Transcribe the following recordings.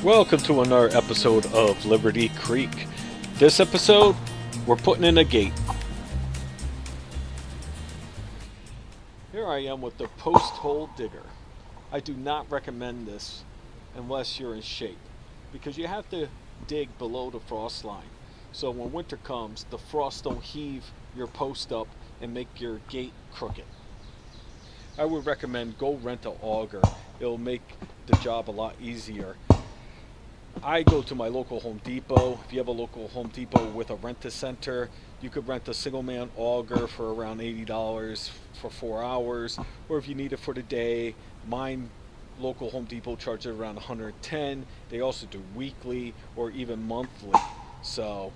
Welcome to another episode of Liberty Creek. This episode, we're putting in a gate. Here I am with the post hole digger. I do not recommend this unless you're in shape, because you have to dig below the frost line. So when winter comes, the frost don't heave your post up and make your gate crooked. I would recommend go rent an auger. It'll make the job a lot easier. I go to my local Home Depot. If you have a local Home Depot with a rent-a-center, you could rent a single-man auger for around $80 for 4 hours. Or if you need it for the day, mine local Home Depot charges around $110. They also do weekly or even monthly. So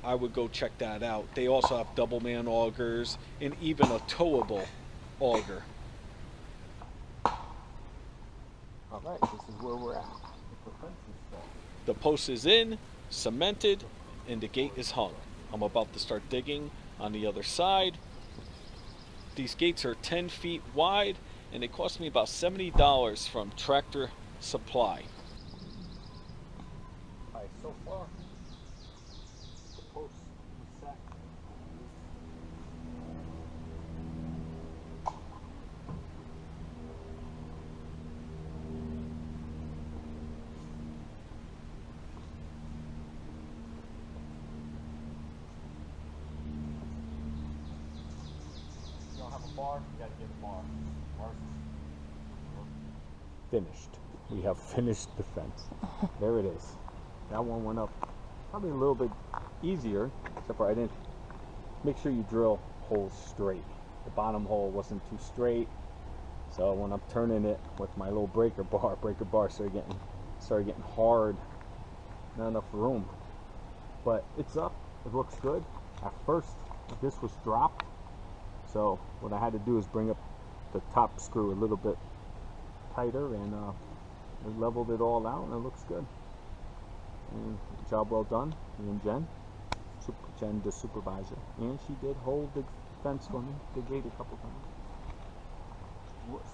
I would go check that out. They also have double-man augers and even a towable auger. All right, this is where we're at. The post is in, cemented, and the gate is hung. I'm about to start digging on the other side. These gates are 10 feet wide, and they cost me about $70 from Tractor Supply. All right, so far, the post is set. You don't have a bar, you gotta get a bar. Bars. Finished. We have finished the fence. There it is. That one went up probably a little bit easier, except for I didn't make sure you drill holes straight. The bottom hole wasn't too straight, so when I'm turning it with my little breaker bar started getting hard. Not enough room, but it's up. It looks good. At first, this was dropped, so what I had to do is bring up the top screw a little bit tighter, and I leveled it all out, and it looks good. And job well done. Me and Jen, the supervisor, and she did hold the fence for me, the gate a couple times.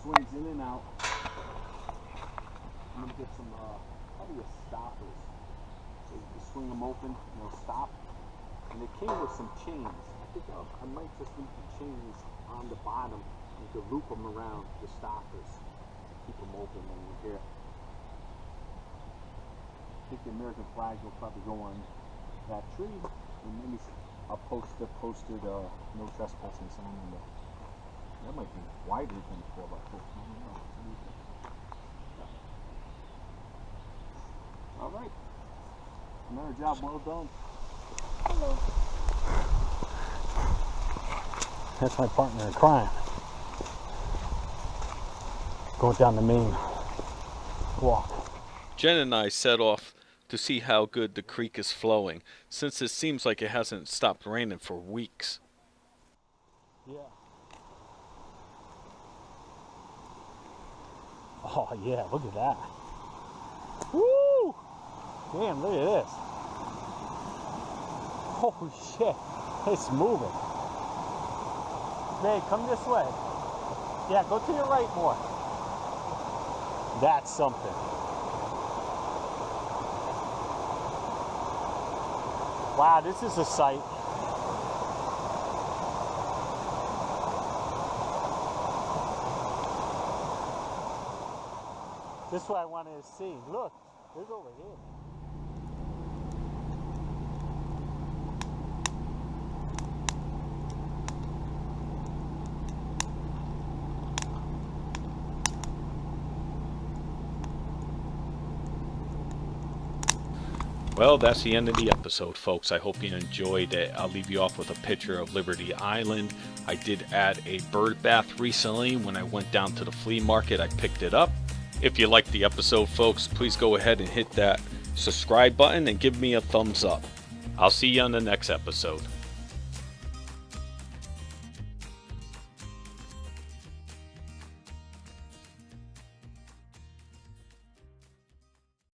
Swings in and out. I'm gonna get some probably stoppers, so you can swing them open and they'll stop. And it came with some chains. I think I might just leave the chains on the bottom and to loop them around the stoppers, keep them open when we're here. I think the American flag will probably go on that tree, and maybe a poster posted no trespassing sign on the. That might be wider than 4x4. I don't know. Yeah. All right, another job well done. Hello. That's my partner in crime. Going down the main walk. Jen and I set off to see how good the creek is flowing, since it seems like it hasn't stopped raining for weeks. Yeah. Oh yeah, look at that. Woo! Damn, look at this. Holy shit, it's moving. Babe, come this way. Yeah, go to your right more. That's something. Wow, this is a sight. This is what I wanted to see. Look, there's over here. Well, that's the end of the episode, folks. I hope you enjoyed it. I'll leave you off with a picture of Liberty Island. I did add a bird bath recently. When I went down to the flea market, I picked it up. If you liked the episode, folks, please go ahead and hit that subscribe button and give me a thumbs up. I'll see you on the next episode.